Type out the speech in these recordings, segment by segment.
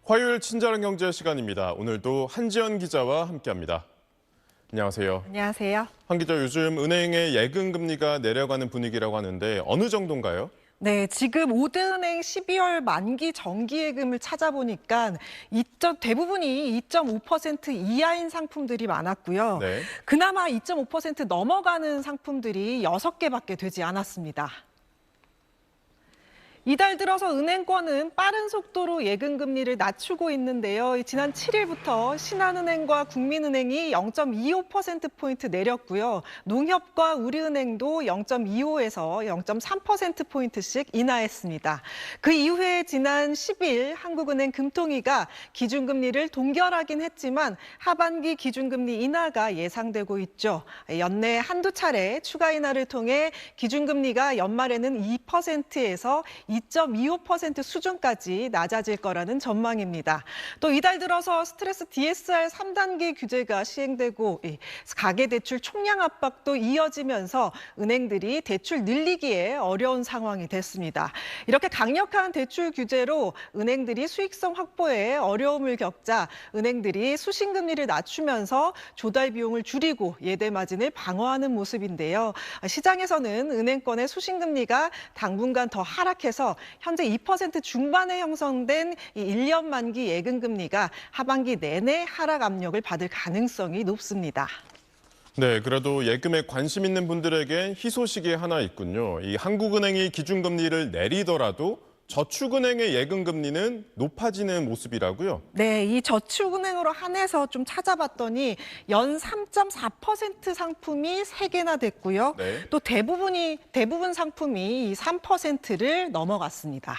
화요일 친절한 경제 시간입니다. 오늘도 한지연 기자와 함께합니다. 안녕하세요. 안녕하세요. 한 기자, 요즘 은행의 예금 금리가 내려가는 분위기라고 하는데 어느 정도인가요? 네, 지금 오드은행 12월 만기 정기예금을 찾아보니까 대부분이 2.5% 이하인 상품들이 많았고요. 네. 그나마 2.5% 넘어가는 상품들이 6개밖에 되지 않았습니다. 이달 들어서 은행권은 빠른 속도로 예금 금리를 낮추고 있는데요. 지난 7일부터 신한은행과 국민은행이 0.25%포인트 내렸고요. 농협과 우리은행도 0.25에서 0.3%포인트씩 인하했습니다. 그 이후에 지난 10일 한국은행 금통위가 기준금리를 동결하긴 했지만 하반기 기준금리 인하가 예상되고 있죠. 연내 한두 차례 추가 인하를 통해 기준금리가 연말에는 2%에서 2.25% 수준까지 낮아질 거라는 전망입니다. 또 이달 들어서 스트레스 DSR 3단계 규제가 시행되고 가계대출 총량 압박도 이어지면서 은행들이 대출 늘리기에 어려운 상황이 됐습니다. 이렇게 강력한 대출 규제로 은행들이 수익성 확보에 어려움을 겪자 은행들이 수신금리를 낮추면서 조달 비용을 줄이고 예대 마진을 방어하는 모습인데요. 시장에서는 은행권의 수신금리가 당분간 더 하락해서 현재 2% 중반에 형성된 이 1년 만기 예금 금리가 하반기 내내 하락 압력을 받을 가능성이 높습니다. 네, 그래도 예금에 관심 있는 분들에겐 희소식이 하나 있군요. 이 한국은행이 기준금리를 내리더라도 저축은행의 예금 금리는 높아지는 모습이라고요? 네, 이 저축은행으로 한해서 좀 찾아봤더니 연 3.4% 상품이 3개나 됐고요. 네. 또 대부분 상품이 3%를 넘어갔습니다.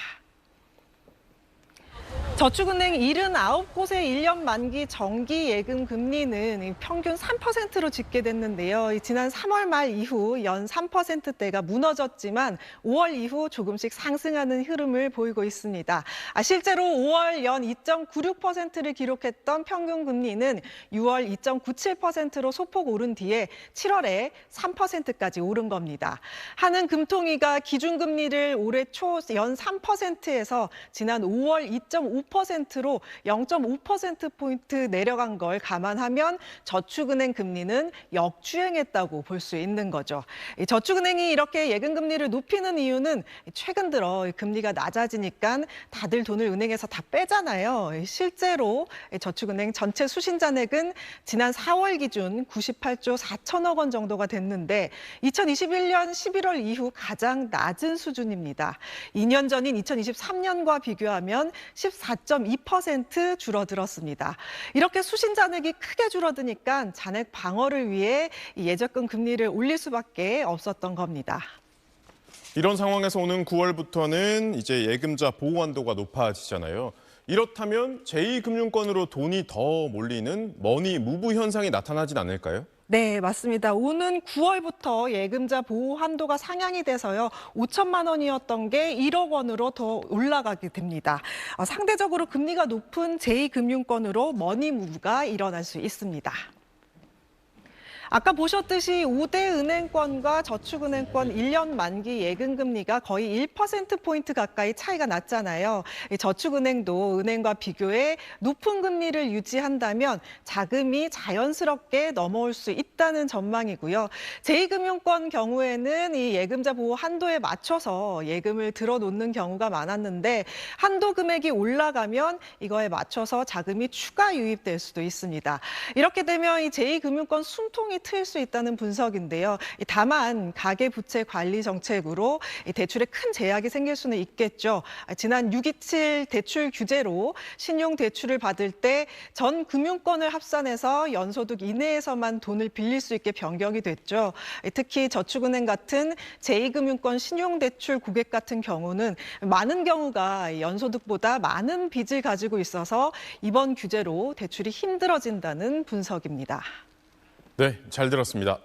저축은행 79곳의 1년 만기 정기 예금 금리는 평균 3%로 집계됐는데요. 지난 3월 말 이후 연 3%대가 무너졌지만 5월 이후 조금씩 상승하는 흐름을 보이고 있습니다. 실제로 5월 연 2.96%를 기록했던 평균 금리는 6월 2.97%로 소폭 오른 뒤에 7월에 3%까지 오른 겁니다. 한은금통위가 기준금리를 올해 초 연 3%에서 지난 5월 2.5%로 0.5%포인트 내려간 걸 감안하면 저축은행 금리는 역주행했다고 볼 수 있는 거죠. 저축은행이 이렇게 예금 금리를 높이는 이유는 최근 들어 금리가 낮아지니까 다들 돈을 은행에서 다 빼잖아요. 실제로 저축은행 전체 수신잔액은 지난 4월 기준 98조 4천억 원 정도가 됐는데 2021년 11월 이후 가장 낮은 수준입니다. 2년 전인 2023년과 비교하면 14.2% 줄어들었습니다. 이렇게 수신 잔액이 크게 줄어드니까 잔액 방어를 위해 예적금 금리를 올릴 수밖에 없었던 겁니다. 이런 상황에서 오는 9월부터는 이제 예금자 보호 한도가 높아지잖아요. 이렇다면 제2금융권으로 돈이 더 몰리는 머니 무브 현상이 나타나진 않을까요? 네, 맞습니다. 오는 9월부터 예금자 보호 한도가 상향이 돼서요. 5천만 원이었던 게 1억 원으로 더 올라가게 됩니다. 상대적으로 금리가 높은 제2금융권으로 머니 무브가 일어날 수 있습니다. 아까 보셨듯이 5대 은행권과 저축은행권 1년 만기 예금 금리가 거의 1%포인트 가까이 차이가 났잖아요. 저축은행도 은행과 비교해 높은 금리를 유지한다면 자금이 자연스럽게 넘어올 수 있다는 전망이고요. 제2금융권 경우에는 이 예금자 보호 한도에 맞춰서 예금을 들어놓는 경우가 많았는데 한도 금액이 올라가면 이거에 맞춰서 자금이 추가 유입될 수도 있습니다. 이렇게 되면 이 제2금융권 숨통이 트일 수 있다는 분석인데요. 다만 가계부채 관리 정책으로 대출에 큰 제약이 생길 수는 있겠죠. 지난 627 대출 규제로 신용 대출을 받을 때 전 금융권을 합산해서 연소득 이내에서만 돈을 빌릴 수 있게 변경이 됐죠. 특히 저축은행 같은 제2금융권 신용대출 고객 같은 경우는 많은 경우가 연소득보다 많은 빚을 가지고 있어서 이번 규제로 대출이 힘들어진다는 분석입니다. 네, 잘 들었습니다.